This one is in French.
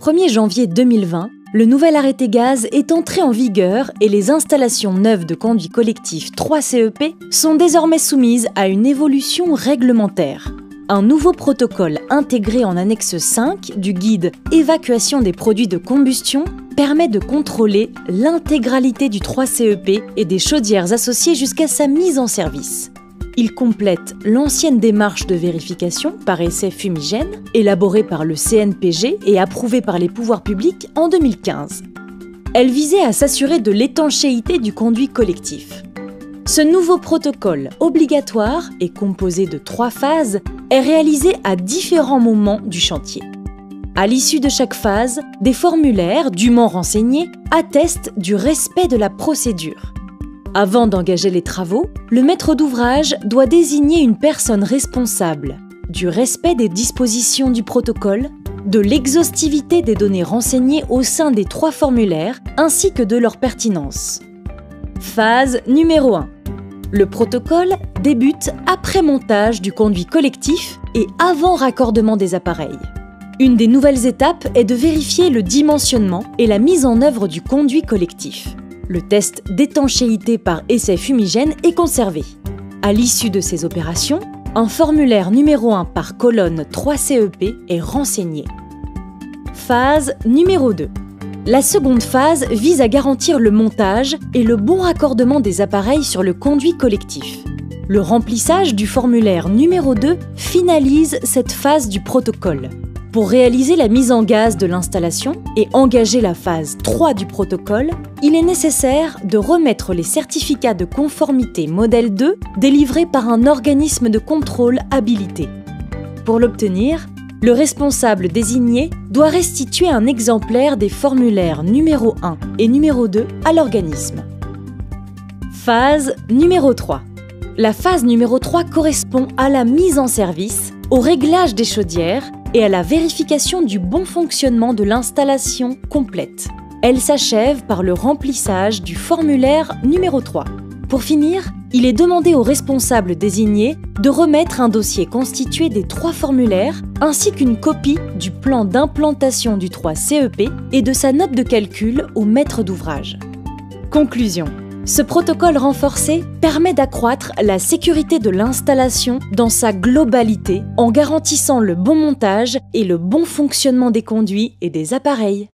1er janvier 2020, le nouvel arrêté gaz est entré en vigueur et les installations neuves de conduits collectifs 3CEP sont désormais soumises à une évolution réglementaire. Un nouveau protocole intégré en annexe 5 du guide « Évacuation des produits de combustion » permet de contrôler l'intégralité du 3CEP et des chaudières associées jusqu'à sa mise en service. Il complète l'ancienne démarche de vérification par essai fumigène, élaborée par le CNPG et approuvée par les pouvoirs publics en 2015. Elle visait à s'assurer de l'étanchéité du conduit collectif. Ce nouveau protocole obligatoire et composé de 3 phases est réalisé à différents moments du chantier. À l'issue de chaque phase, des formulaires dûment renseignés attestent du respect de la procédure. Avant d'engager les travaux, le maître d'ouvrage doit désigner une personne responsable du respect des dispositions du protocole, de l'exhaustivité des données renseignées au sein des 3 formulaires ainsi que de leur pertinence. Phase numéro 1. Le protocole débute après montage du conduit collectif et avant raccordement des appareils. Une des nouvelles étapes est de vérifier le dimensionnement et la mise en œuvre du conduit collectif. Le test d'étanchéité par essai fumigène est conservé. À l'issue de ces opérations, un formulaire numéro 1 par colonne 3CEP est renseigné. Phase numéro 2. La seconde phase vise à garantir le montage et le bon raccordement des appareils sur le conduit collectif. Le remplissage du formulaire numéro 2 finalise cette phase du protocole. Pour réaliser la mise en gaz de l'installation et engager la phase 3 du protocole, il est nécessaire de remettre les certificats de conformité modèle 2 délivrés par un organisme de contrôle habilité. Pour l'obtenir, le responsable désigné doit restituer un exemplaire des formulaires numéro 1 et numéro 2 à l'organisme. Phase numéro 3. La phase numéro 3 correspond à la mise en service, au réglage des chaudières et à la vérification du bon fonctionnement de l'installation complète. Elle s'achève par le remplissage du formulaire numéro 3. Pour finir, il est demandé au responsable désigné de remettre un dossier constitué des 3 formulaires ainsi qu'une copie du plan d'implantation du 3CEP et de sa note de calcul au maître d'ouvrage. Conclusion. Ce protocole renforcé permet d'accroître la sécurité de l'installation dans sa globalité en garantissant le bon montage et le bon fonctionnement des conduits et des appareils.